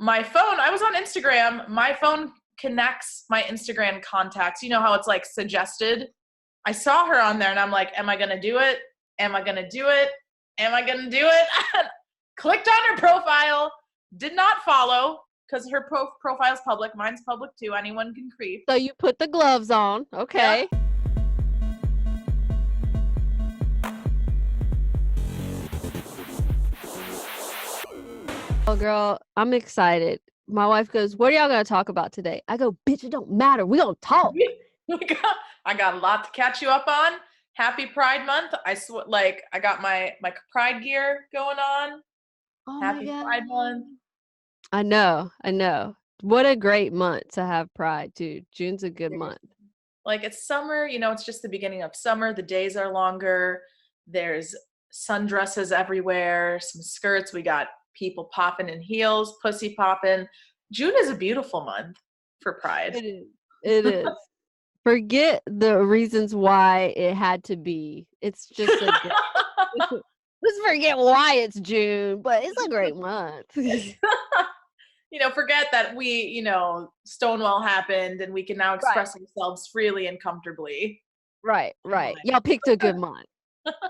my phone, I was on Instagram. My phone connects my Instagram contacts. You know how it's like suggested? I saw her on there and I'm like, am I going to do it? Am I going to do it? Am I going to do it? Clicked on her profile, did not follow because her profile's public. Mine's public too. Anyone can creep. So you put the gloves on. Okay. Yep. Oh, girl, I'm excited. My wife goes, what are y'all going to talk about today? I go, bitch, it don't matter. We going to talk. I got a lot to catch you up on. Happy Pride Month. I got my Pride gear going on. Oh, Happy Pride Month. I know. What a great month to have Pride, too. June's a good month. Like, it's summer, it's just the beginning of summer. The days are longer. There's sundresses everywhere, some skirts. We got people popping in heels, pussy popping. June is a beautiful month for Pride. It is. Forget the reasons why it had to be. It's just let's forget why it's June, but it's a great month. Forget that we, Stonewall happened and we can now express ourselves freely and comfortably. Right. Y'all picked a good month.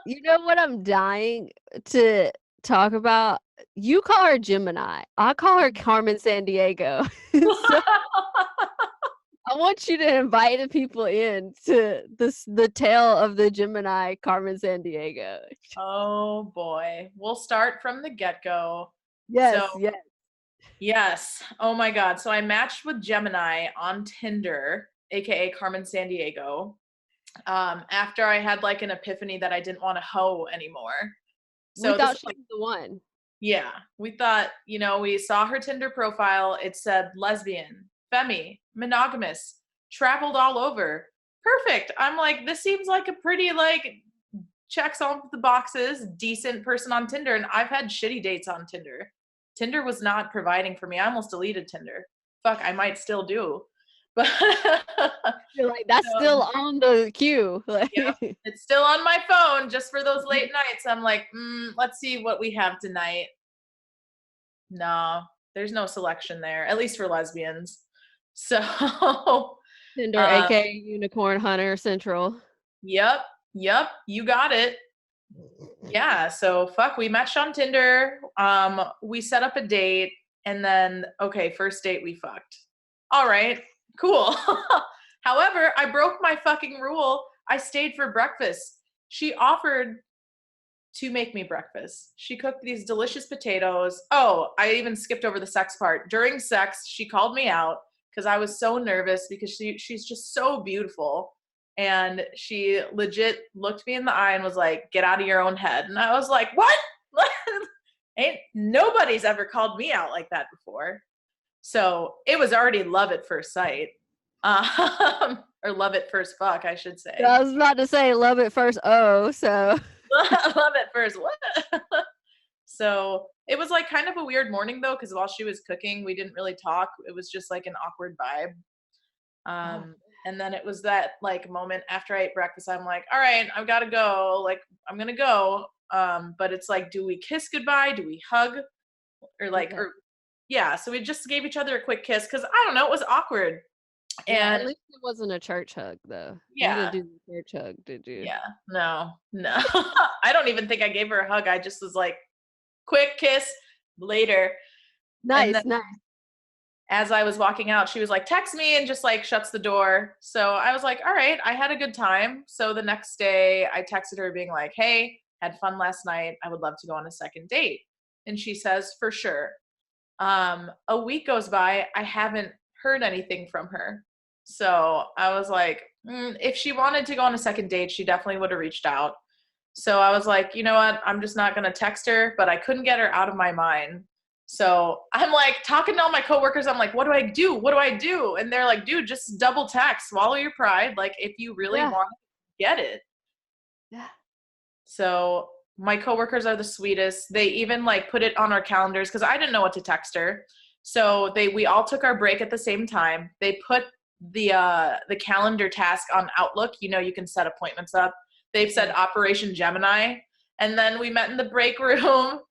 You know what I'm dying to talk about? You call her Gemini. I call her Carmen Sandiego. So, I want you to invite the people in to the tale of the Gemini Carmen Sandiego. Oh boy. We'll start from the get-go. Yes. Oh my God. So I matched with Gemini on Tinder, aka Carmen Sandiego. After I had like an epiphany that I didn't want to hoe anymore. So we thought she was the one. Yeah. We thought, we saw her Tinder profile. It said lesbian, femi, monogamous, traveled all over. Perfect. I'm like, this seems like a pretty checks off the boxes, decent person on Tinder. And I've had shitty dates on Tinder. Tinder was not providing for me. I almost deleted Tinder. Fuck, I might still do. But you're like, that's still on the queue. Yeah, it's still on my phone just for those late nights. I'm like, let's see what we have tonight. No, there's no selection there, at least for lesbians. So Tinder, aka Unicorn Hunter Central. Yep, you got it. Yeah, so we matched on Tinder. We set up a date, and then first date we fucked. All right, cool. However, I broke my fucking rule. I stayed for breakfast. She offered to make me breakfast. She cooked these delicious potatoes. Oh, I even skipped over the sex part. During sex, she called me out because I was so nervous because she's just so beautiful. And she legit looked me in the eye and was like, get out of your own head. And I was like, what? Ain't nobody's ever called me out like that before. So it was already love at first sight. Or love at first fuck, I should say. I was about to say love at first so. Love at first what? So it was like kind of a weird morning though, because while she was cooking, we didn't really talk. It was just like an awkward vibe. And then it was that moment after I ate breakfast, I'm like, all right, I've got to go. I'm going to go. But it's like, do we kiss goodbye? Do we hug? So we just gave each other a quick kiss. Cause I don't know, it was awkward. And at least it wasn't a church hug though. Yeah. You didn't do the church hug, did you? Yeah. No. I don't even think I gave her a hug. I just was like, quick kiss later. Nice. As I was walking out, she was like, text me, and just shuts the door. So I was like, all right, I had a good time. So the next day I texted her being like, hey, had fun last night. I would love to go on a second date. And she says, for sure. A week goes by. I haven't heard anything from her. So I was like, if she wanted to go on a second date, she definitely would have reached out. So I was like, you know what? I'm just not going to text her, but I couldn't get her out of my mind. So I'm talking to all my coworkers. I'm like, what do I do? What do I do? And they're like, dude, just double text, swallow your pride. If you really want to get it. Yeah. So my coworkers are the sweetest. They even put it on our calendars because I didn't know what to text her. So we all took our break at the same time. They put the calendar task on Outlook. You can set appointments up. They've said Operation Gemini. And then we met in the break room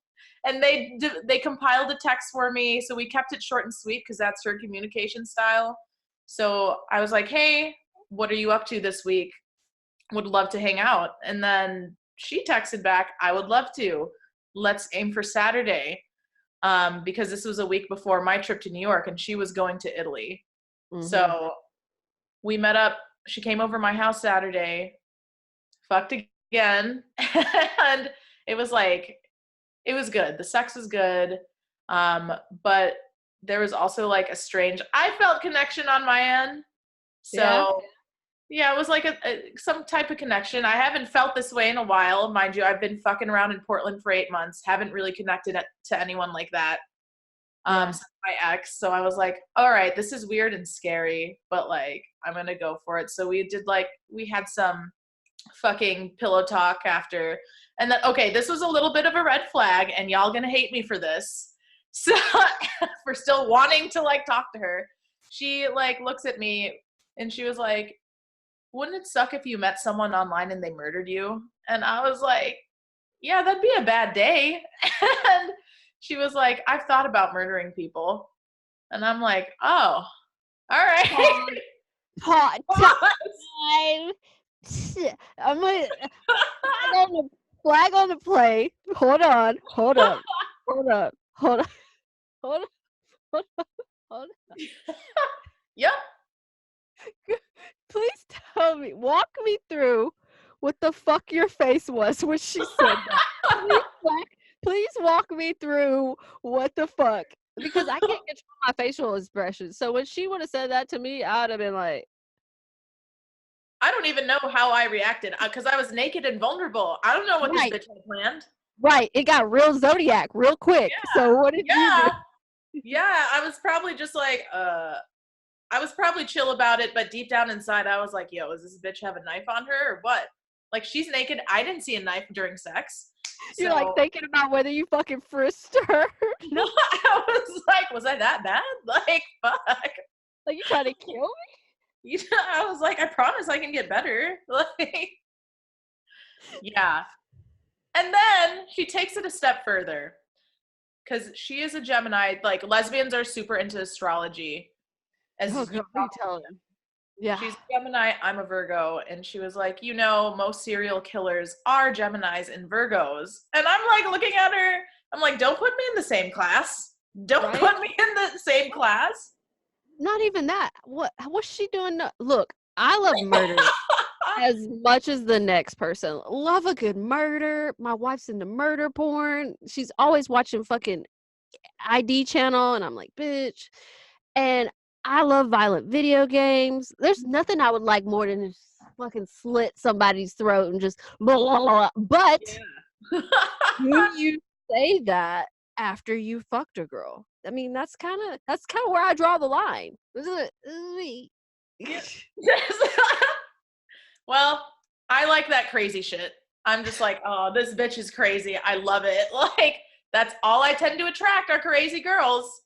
And they compiled a text for me, so we kept it short and sweet because that's her communication style. So I was like, hey, what are you up to this week? Would love to hang out. And then she texted back, I would love to. Let's aim for Saturday. Because this was a week before my trip to New York and she was going to Italy. Mm-hmm. So we met up. She came over my house Saturday, fucked again. And it was good. The sex was good. But there was also like I felt connection on my end. So yeah, it was like some type of connection. I haven't felt this way in a while. Mind you, I've been fucking around in Portland for 8 months. Haven't really connected to anyone like that. Since my ex. So I was like, all right, this is weird and scary, but like, I'm going to go for it. So we had some fucking pillow talk after. And then, okay, this was a little bit of a red flag and y'all going to hate me for this. So for still wanting to like talk to her. She like looks at me and she was like, wouldn't it suck if you met someone online and they murdered you? And I was like, yeah, that'd be a bad day. And she was like, I've thought about murdering people. And I'm like, oh, all right. Hot time. I'm going to flag on the play. Hold on. Yep. Please walk me through what the fuck your face was when she said that. Please walk me through what the fuck. Because I can't control my facial expressions. So when she would have said that to me, I would have been like, I don't even know how I reacted because I was naked and vulnerable. I don't know what this bitch had planned. Right. It got real Zodiac real quick. Yeah. So what did you do? Yeah, I was probably just like, I was probably chill about it, but deep down inside, I was like, yo, is this bitch have a knife on her or what? Like, she's naked. I didn't see a knife during sex. You're like thinking about whether you fucking frisked her. No, I was like, was I that bad? Like, fuck. Like, you trying to kill me? I was like, I promise I can get better. Like, yeah. And then she takes it a step further because she is a Gemini. Like, lesbians are super into astrology. Yeah. She's a Gemini, I'm a Virgo, and she was like, most serial killers are Geminis and Virgos. And I'm like looking at her, I'm like, don't put me in the same class. Don't put me in the same class. Not even that. What's she doing? Look, I love murder as much as the next person. Love a good murder. My wife's into murder porn. She's always watching fucking ID channel, and I'm like, bitch. And I love violent video games. There's nothing I would like more than to fucking slit somebody's throat and just blah, blah, blah. But do you say that after you fucked a girl? I mean, that's kind of where I draw the line. Well, I like that crazy shit. I'm just like, oh, this bitch is crazy. I love it. Like, that's all I tend to attract are crazy girls.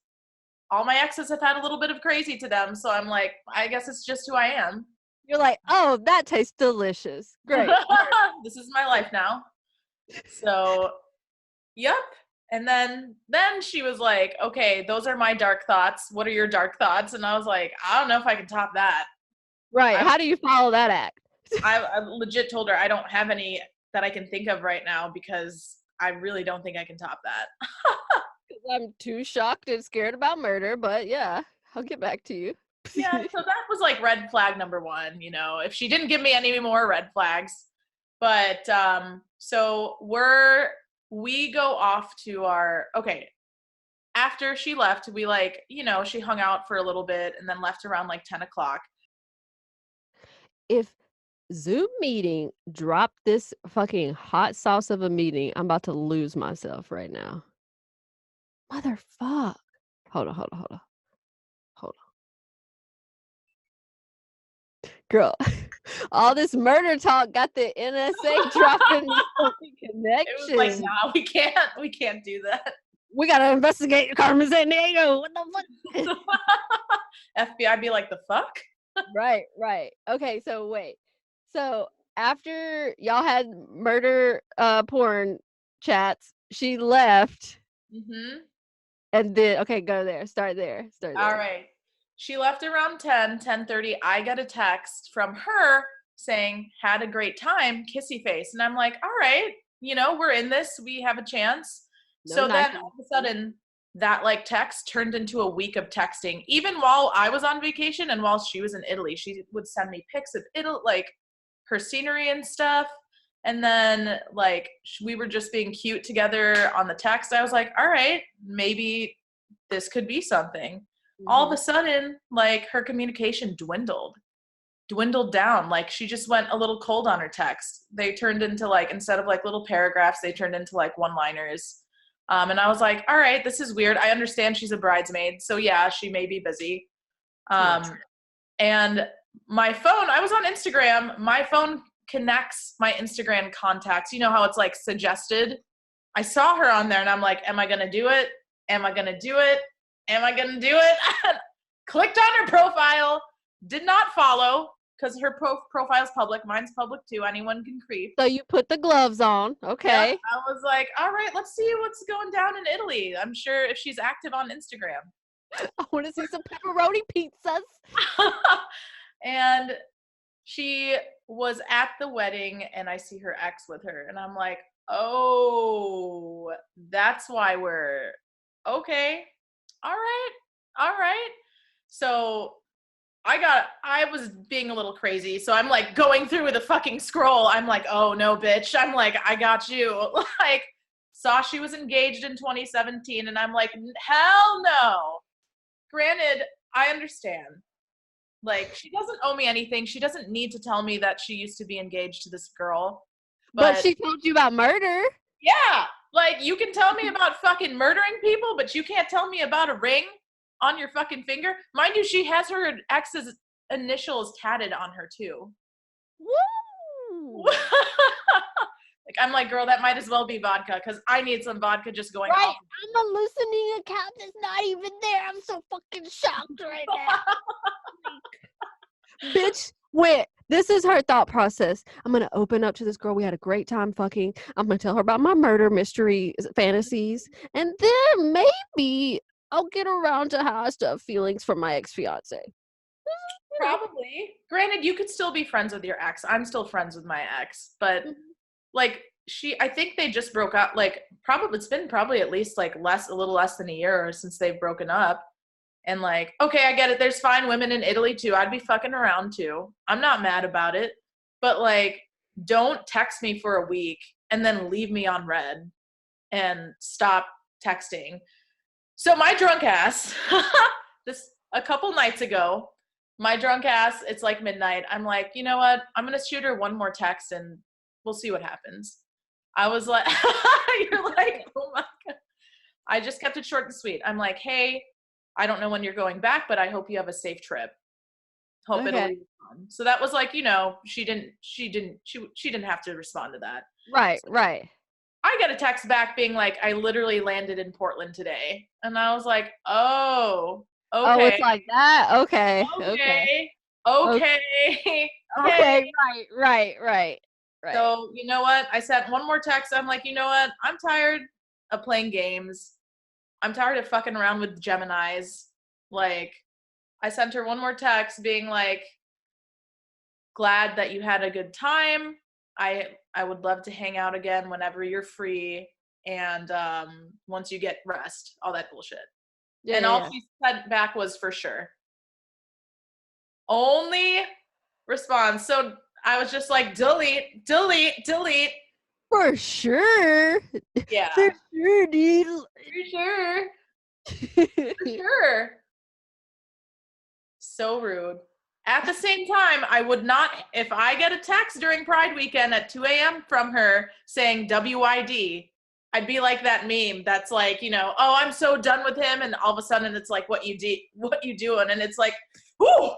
All my exes have had a little bit of crazy to them. So I'm like, I guess it's just who I am. You're like, oh, that tastes delicious. Great. This is my life now. So, yep. And then she was like, okay, those are my dark thoughts. What are your dark thoughts? And I was like, I don't know if I can top that. Right. How do you follow that act? I legit told her I don't have any that I can think of right now because I really don't think I can top that. I'm too shocked and scared about murder, but yeah, I'll get back to you. Yeah, so that was like red flag number one, if she didn't give me any more red flags. But so we go off to after she left, we she hung out for a little bit and then left around like 10 o'clock. If Zoom meeting dropped this fucking hot sauce of a meeting, I'm about to lose myself right now. Motherfuck. Hold on. Girl, all this murder talk got the NSA dropping the fucking connection. It was like, nah, we can't do that. We gotta investigate Carmen Sandiego. What the fuck? FBI be like, the fuck? Right. Okay, so wait. So after y'all had murder porn chats, she left. Mm-hmm. And then, okay, go there. Start there. All right. She left around 10:30. I get a text from her saying, had a great time, kissy face. And I'm like, all right, we're in this. We have a chance. No So knife. then all of a sudden, that like text turned into a week of texting. Even while I was on vacation and while she was in Italy, she would send me pics of Italy, like her scenery and stuff. And then like we were just being cute together on the text. I was like, all right, maybe this could be something. All of a sudden, like her communication dwindled down. Like she just went a little cold on her text. They turned into like, instead of like little paragraphs, they turned into like one-liners. And I was like, all right, this is weird. I understand she's a bridesmaid. So yeah, she may be busy. And my phone, I was on Instagram. My phone connects my Instagram contacts. You know how it's like suggested? I saw her on there and I'm like, am I going to do it? Am I going to do it? Am I going to do it? Clicked on her profile, did not follow because her profile's public. Mine's public too. Anyone can creep. So you put the gloves on. Okay. Yep. I was like, all right, let's see what's going down in Italy. I'm sure if she's active on Instagram. I want to see some pepperoni pizzas. And she was at the wedding and I see her ex with her. And I'm like, oh, that's why we're okay. All right. So I was being a little crazy. So I'm like going through the fucking scroll. I'm like, oh no, bitch. I'm like, I got you. Like, saw she was engaged in 2017. And I'm like, hell no. Granted, I understand. Like, she doesn't owe me anything. She doesn't need to tell me that she used to be engaged to this girl. But she told you about murder. Yeah. Like, you can tell me about fucking murdering people, but you can't tell me about a ring on your fucking finger. Mind you, she has her ex's initials tatted on her, too. Woo! Like, I'm like, girl, that might as well be vodka, because I need some vodka just going off. I'm hallucinating a cat that's not even there. I'm so fucking shocked right now. Bitch, wait. This is her thought process. I'm going to open up to this girl. We had a great time fucking. I'm going to tell her about my murder mystery fantasies. And then maybe I'll get around to how I still have feelings for my ex-fiance. Probably. Granted, you could still be friends with your ex. I'm still friends with my ex. But, like, I think they just broke up. Like, it's been probably at least, like, a little less than a year since they've broken up. And like, okay, I get it. There's fine women in Italy too. I'd be fucking around too. I'm not mad about it. But like, don't text me for a week and then leave me on red and stop texting. So my drunk ass, a couple nights ago, my drunk ass, it's like midnight. I'm like, you know what? I'm going to shoot her one more text and we'll see what happens. I was like, you're like, oh my God. I just kept it short and sweet. I'm like, hey, I don't know when you're going back, but I hope you have a safe trip. Hope it'll be fun. So that was like, she didn't have to respond to that. Right, so right. I got a text back being like, I literally landed in Portland today. And I was like, oh, okay. Oh, it's like that? Okay. Right. So, you know what? I sent one more text. I'm like, you know what? I'm tired of playing games. I'm tired of fucking around with Geminis. Like, I sent her one more text being like, glad that you had a good time. I would love to hang out again whenever you're free. And once you get rest, all that bullshit. Yeah, and all she said back was for sure. Only response. So I was just like, delete. For sure. Yeah. For sure, dude. For sure. So rude. At the same time, I would not, if I get a text during Pride weekend at 2 a.m. from her saying WID, I'd be like that meme that's like, oh, I'm so done with him. And all of a sudden it's like, what you doing? And it's like, whoo!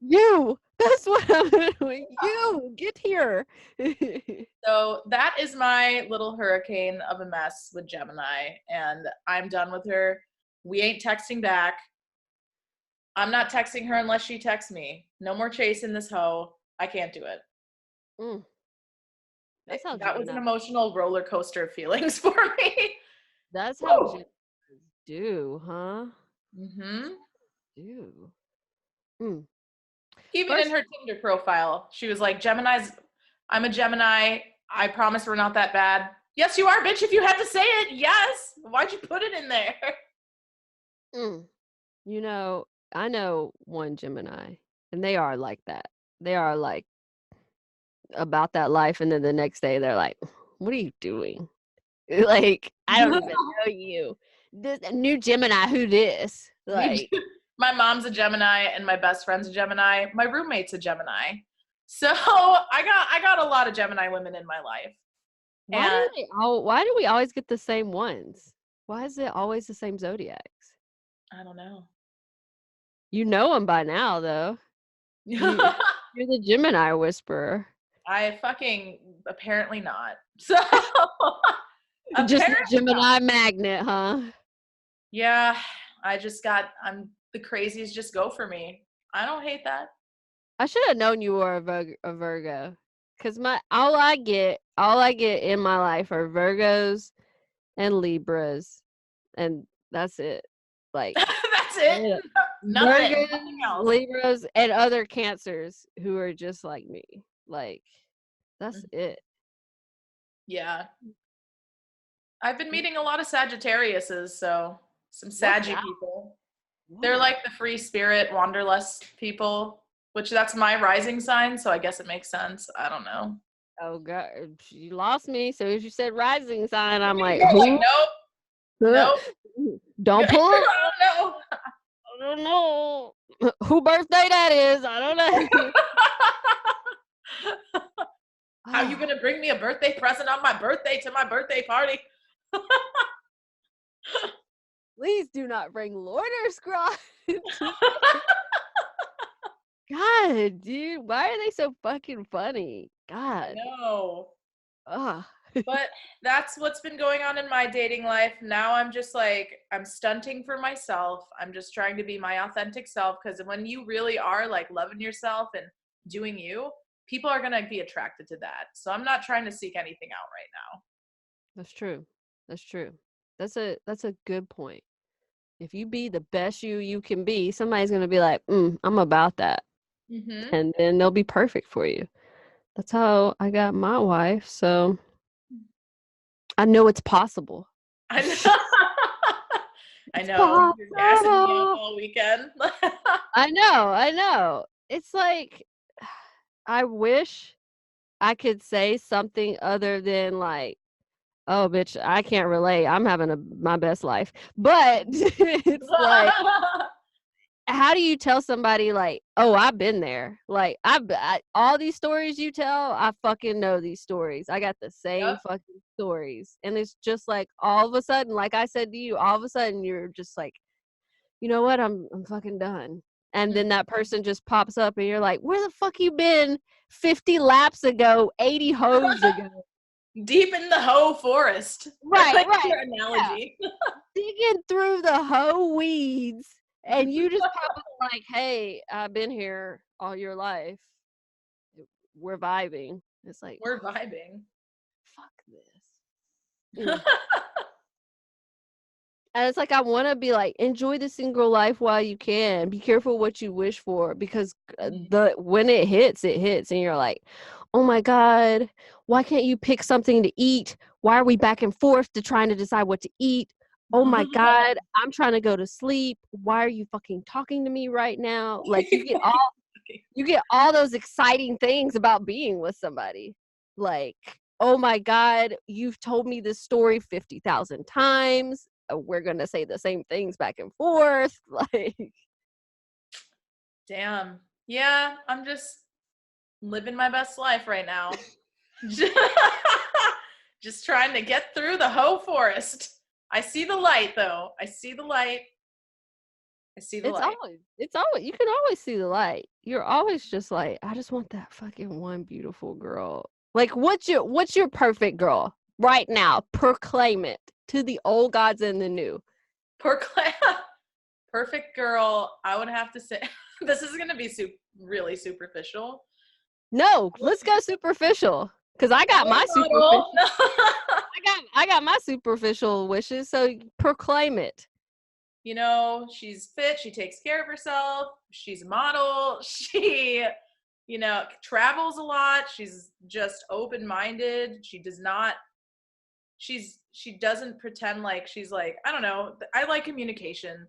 You. That's what I'm doing. You, get here. So that is my little hurricane of a mess with Gemini. And I'm done with her. We ain't texting back. I'm not texting her unless she texts me. No more chasing this hoe. I can't do it. That's how That was an Gemini. emotional roller coaster of feelings for me. That's how Geminis do, huh? Mm-hmm. Do. Mm. Even in First, her Tinder profile, she was like, I'm a Gemini. I promise we're not that bad. Yes, you are, bitch. If you had to say it, yes. Why'd you put it in there? you know, I know one Gemini, and they are like that. They are like about that life, and then the next day they're like, "What are you doing?" Like, I don't even know you. This new Gemini, who this? Like, My mom's a Gemini and my best friend's a Gemini. My roommate's a Gemini. So I got a lot of Gemini women in my life. And why do we always get the same ones? Why is it always the same zodiacs? I don't know. You know them by now, though. You're the Gemini whisperer. I fucking apparently not. So Just the apparently Gemini magnet, huh? yeah, I'm the crazies just go for me. I don't hate that. I should have known you were a Virgo, because all I get in my life are Virgos and Libras, and that's it. Like That's it. yeah. Nothing Virgos, else. Libras, and other Cancers who are just like me. Like that's it. Yeah. I've been meeting a lot of Sagittariuses, so some Saggy people. They're like the free spirit, wanderlust people, which that's my rising sign, so I guess it makes sense. I don't know. Oh God, you lost me. So as you said rising sign, I'm like, You're who? like, nope. Don't pull it. I don't know. I don't know who birthday that is. I don't know. How you gonna bring me a birthday present on my birthday to my birthday party? Please do not bring Lourdes squad. God, dude, why are they so fucking funny? God. No. Ugh. But that's what's been going on in my dating life. Now I'm just like, I'm stunting for myself. I'm just trying to be my authentic self, because when you really are like loving yourself and doing you, people are going to be attracted to that. So I'm not trying to seek anything out right now. That's true. That's true. That's a good point. If you be the best you can be, somebody's gonna be like, I'm about that. Mm-hmm. And then they'll be perfect for you. That's how I got my wife. So I know it's possible. I know. I know. You're gassing me up all weekend. I know. It's like, I wish I could say something other than like, oh, bitch, I can't relate. I'm having my best life. But it's like, how do you tell somebody like, oh, I've been there? Like, all these stories you tell, I fucking know these stories. I got the same fucking stories. And it's just like, all of a sudden, like I said to you, all of a sudden you're just like, you know what? I'm fucking done. And then that person just pops up and you're like, where the fuck you been 50 laps ago, 80 hoes ago? Deep in the hoe forest. Right, like right. Your analogy. Yeah. Digging through the hoe weeds, and you just pop up like, hey, I've been here all your life. We're vibing. It's like, we're vibing. Fuck this. And it's like, I want to be like, enjoy the single life while you can. Be careful what you wish for, because when it hits, and you're like, oh my God, why can't you pick something to eat? Why are we back and forth to trying to decide what to eat? Oh my God, I'm trying to go to sleep. Why are you fucking talking to me right now? Like, you get all those exciting things about being with somebody. Like, oh my God, you've told me this story 50,000 times. We're going to say the same things back and forth. Like, damn. Yeah, I'm just living my best life right now. Just trying to get through the hoe forest. I see the light, though. I see the light. It's always, you can always see the light. You're always just like, I just want that fucking one beautiful girl. Like, what's your perfect girl right now? Proclaim it to the old gods and the new. Perfect girl. I would have to say, this is going to be really superficial. No, let's go superficial. Because I got my superficial. No. I got my superficial wishes. So proclaim it. You know, she's fit. She takes care of herself. She's a model. She, you know, travels a lot. She's just open-minded. She doesn't pretend like she's like, I don't know. I like communication,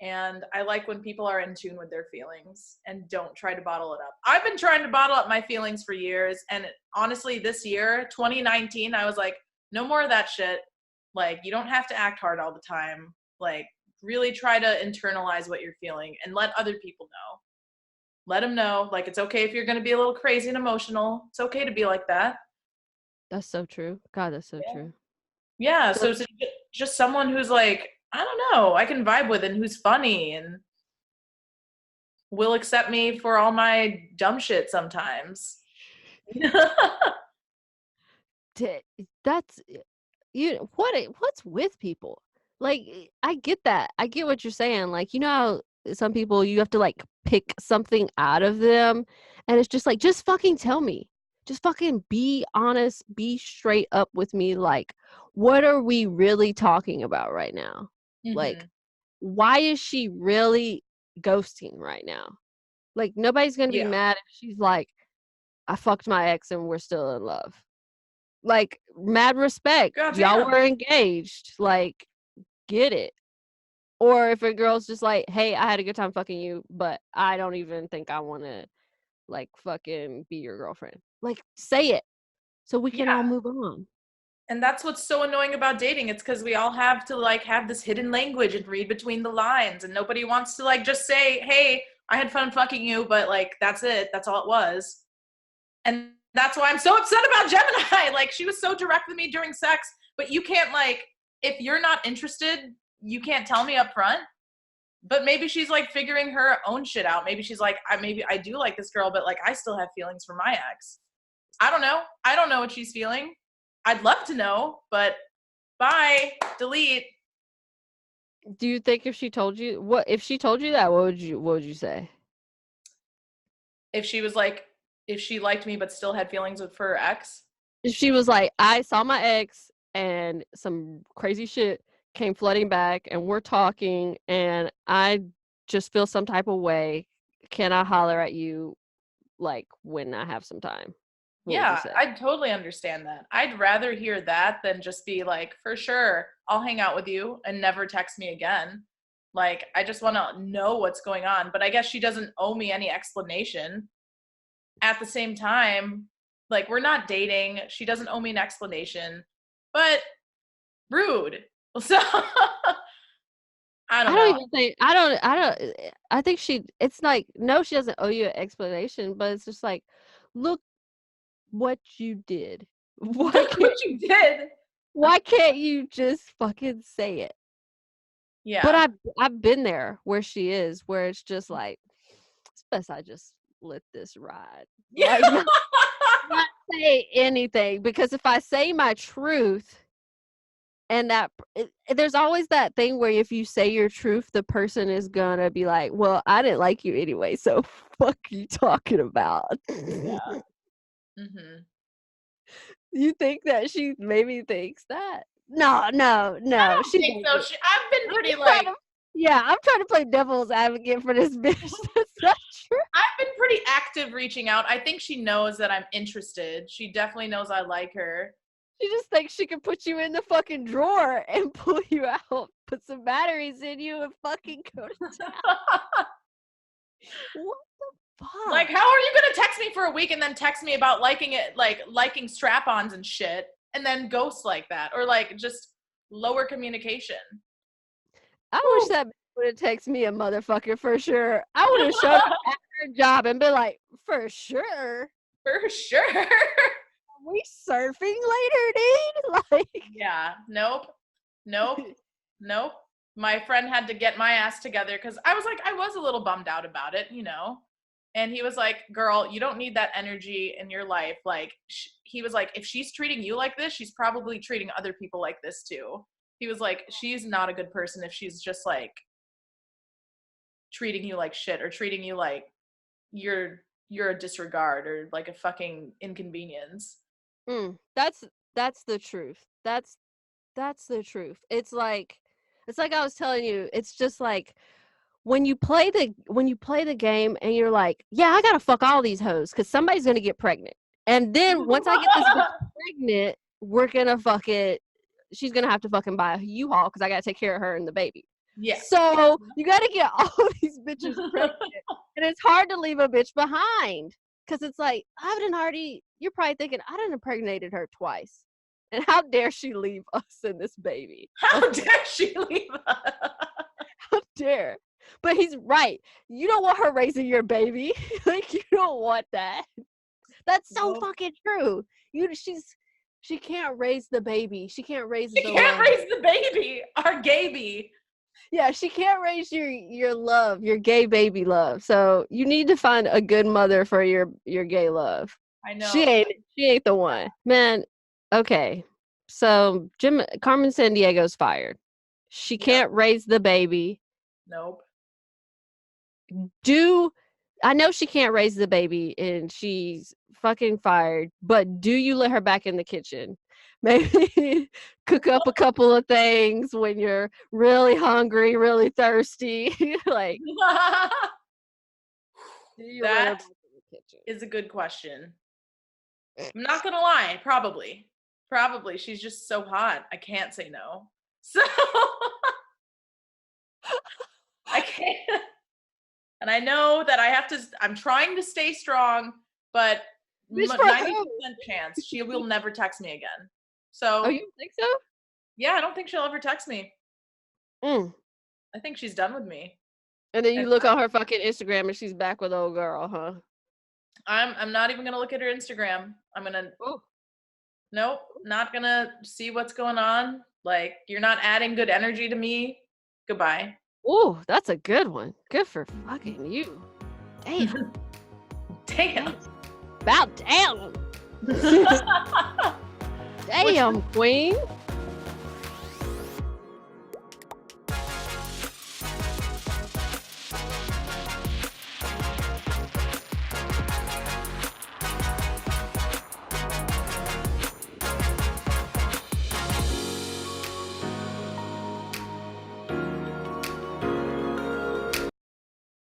and I like when people are in tune with their feelings and don't try to bottle it up. I've been trying to bottle up my feelings for years, and honestly, this year, 2019, I was like, no more of that shit. Like, you don't have to act hard all the time. Like, really try to internalize what you're feeling and let other people know. Let them know, like, it's okay if you're going to be a little crazy and emotional. It's okay to be like that. That's so true. God, that's so true. Yeah, so it's just someone who's like, I don't know, I can vibe with and who's funny and will accept me for all my dumb shit sometimes. That's what's with people? Like, I get that. I get what you're saying. Like, you know how some people you have to like pick something out of them, and it's just like, just fucking tell me. Just fucking be honest, be straight up with me. Like, what are we really talking about right now? Like, why is she really ghosting right now? Like, nobody's gonna be mad if she's like, I fucked my ex and we're still in love. Like, mad respect. Y'all were engaged. Like, get it. Or if a girl's just like, hey, I had a good time fucking you, but I don't even think I want to, like, fucking be your girlfriend. Like, say it so we can all move on. And that's what's so annoying about dating. It's because we all have to, like, have this hidden language and read between the lines. And nobody wants to, like, just say, hey, I had fun fucking you, but, like, that's it. That's all it was. And that's why I'm so upset about Gemini. Like, she was so direct with me during sex, but you can't, like, if you're not interested, you can't tell me up front. But maybe she's like figuring her own shit out. Maybe she's like, maybe I do like this girl, but like I still have feelings for my ex. I don't know. I don't know what she's feeling. I'd love to know, but bye, delete. Do you think if she told you that, what would you say? If she was like, if she liked me but still had feelings for her ex? If she was like, I saw my ex and some crazy shit came flooding back and we're talking and I just feel some type of way. Can I holler at you like when I have some time? What would you say? I totally understand that. I'd rather hear that than just be like, for sure, I'll hang out with you and never text me again. Like, I just want to know what's going on. But I guess she doesn't owe me any explanation. At the same time, like, we're not dating. She doesn't owe me an explanation. But rude. So I don't know. Even think I think it's like, no, she doesn't owe you an explanation, but it's just like, look what you did. What you did. Why can't you just fucking say it? Yeah. But I've been there where she is, where it's just like, it's best I just let this ride. Like, not say anything, because if I say my truth, and there's always that thing where if you say your truth, the person is gonna be like, well, I didn't like you anyway, so fuck you talking about. Yeah. You think that she maybe thinks that? No. I don't think so. I've been pretty like, I'm trying to play devil's advocate for this bitch. That's not true. I've been pretty active reaching out. I think she knows that I'm interested. She definitely knows I like her. She just thinks she can put you in the fucking drawer and pull you out, put some batteries in you, and fucking go to town. What the fuck? Like, how are you gonna text me for a week and then text me about liking it, like liking strap-ons and shit, and then ghost like that, or like just lower communication? I wish that would have texted me a motherfucker for sure. I would have showed up at her job and been like, for sure. For sure. Are we surfing later, dude? Like, yeah, nope. My friend had to get my ass together because I was a little bummed out about it, you know. And he was like, girl, you don't need that energy in your life. Like, he was like, if she's treating you like this, she's probably treating other people like this too. He was like, she's not a good person if she's just like treating you like shit or treating you like you're a disregard or like a fucking inconvenience. That's the truth. That's the truth. It's like I was telling you, it's just like when you play the game and you're like, yeah, I gotta fuck all these hoes because somebody's gonna get pregnant. And then once I get this bitch pregnant, we're gonna fuck it. She's gonna have to fucking buy a U-Haul because I gotta take care of her and the baby. Yeah. So you gotta get all these bitches pregnant. And it's hard to leave a bitch behind. Because it's like, you're probably thinking, I done impregnated her twice. And how dare she leave us and this baby? How dare she leave us? How dare? But he's right. You don't want her raising your baby. Like, you don't want that. That's so fucking true. She can't raise the baby. She can't raise the baby. Our gaby. Yeah, she can't raise your love, your gay baby love. So you need to find a good mother for your gay love. I know. She ain't the one. Man, okay. So Carmen Sandiego's fired. She can't raise the baby. Nope. I know she can't raise the baby and she's fucking fired, but do you let her back in the kitchen? Maybe cook up a couple of things when you're really hungry, really thirsty. Like, that is a good question. I'm not gonna lie, probably. She's just so hot. I can't say no. So I can't. And I know that I'm trying to stay strong, but 90% chance she will never text me again. So, oh, you think so? Yeah, I don't think she'll ever text me. I think she's done with me. And then you look on her fucking Instagram and she's back with old girl, huh? I'm not even gonna look at her Instagram. I'm gonna nope, not gonna see what's going on. Like, you're not adding good energy to me. Goodbye. Oh, that's a good one. Good for fucking you. Damn. Damn. About damn. Damn, queen.